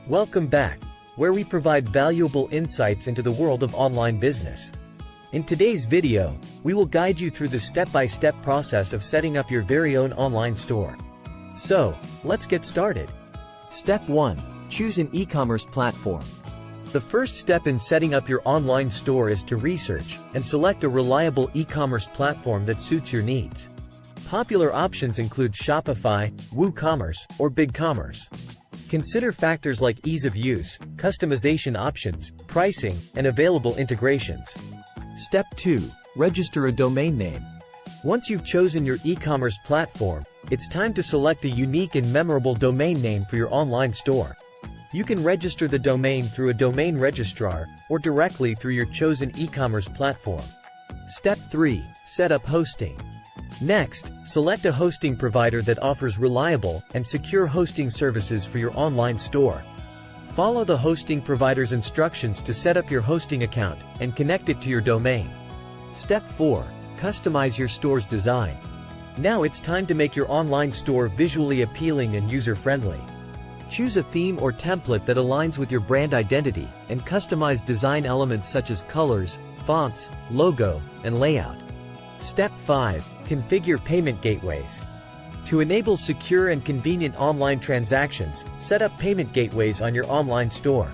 Welcome back, where we provide valuable insights into the world of online business. In today's video, we will guide you through the step-by-step process of setting up your very own online store. So, let's get started. Step 1. Choose an e-commerce platform. The first step in setting up your online store is to research and select a reliable e-commerce platform that suits your needs. Popular options include Shopify, WooCommerce, or BigCommerce. Consider factors like ease of use, customization options, pricing, and available integrations. Step 2. Register a domain name. Once you've chosen your e-commerce platform, it's time to select a unique and memorable domain name for your online store. You can register the domain through a domain registrar or directly through your chosen e-commerce platform. Step 3. Set up hosting. Next, select a hosting provider that offers reliable and secure hosting services for your online store. Follow the hosting provider's instructions to set up your hosting account and connect it to your domain. Step 4. Customize your store's design. Now it's time to make your online store visually appealing and user-friendly. Choose a theme or template that aligns with your brand identity, and customize design elements such as colors, fonts, logo, and layout. Step 5. Configure payment gateways. To enable secure and convenient online transactions, set up payment gateways on your online store.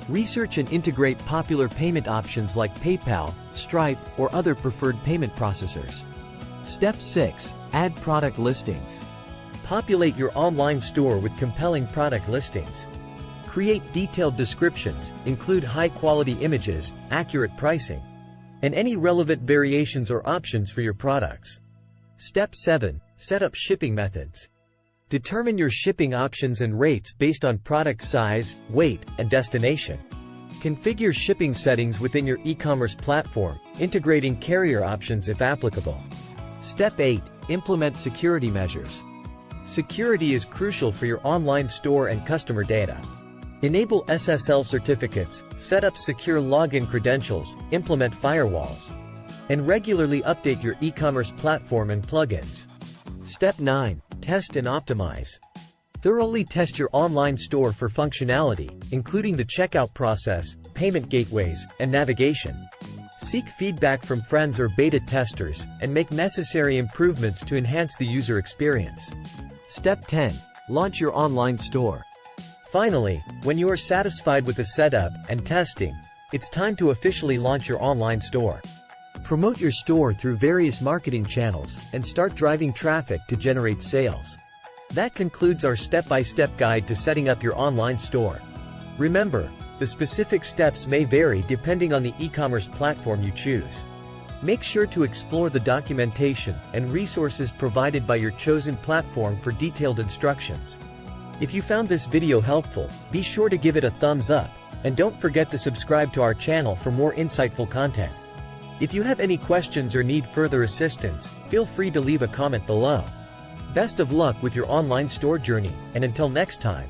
Research and integrate popular payment options like PayPal, Stripe, or other preferred payment processors. Step 6. Add product listings. Populate your online store with compelling product listings. Create detailed descriptions, include high-quality images, accurate pricing, and any relevant variations or options for your products. Step 7. Set up shipping methods. Determine your shipping options and rates based on product size, weight, and destination. Configure shipping settings within your e-commerce platform, integrating carrier options if applicable. Step 8. Implement security measures. Security is crucial for your online store and customer data. Enable SSL certificates, set up secure login credentials, implement firewalls, and regularly update your e-commerce platform and plugins. Step 9. Test and optimize. Thoroughly test your online store for functionality, including the checkout process, payment gateways, and navigation. Seek feedback from friends or beta testers, and make necessary improvements to enhance the user experience. Step 10. Launch your online store. Finally, when you are satisfied with the setup and testing, it's time to officially launch your online store. Promote your store through various marketing channels and start driving traffic to generate sales. That concludes our step-by-step guide to setting up your online store. Remember, the specific steps may vary depending on the e-commerce platform you choose. Make sure to explore the documentation and resources provided by your chosen platform for detailed instructions. If you found this video helpful, be sure to give it a thumbs up, and don't forget to subscribe to our channel for more insightful content. If you have any questions or need further assistance, feel free to leave a comment below. Best of luck with your online store journey, and until next time.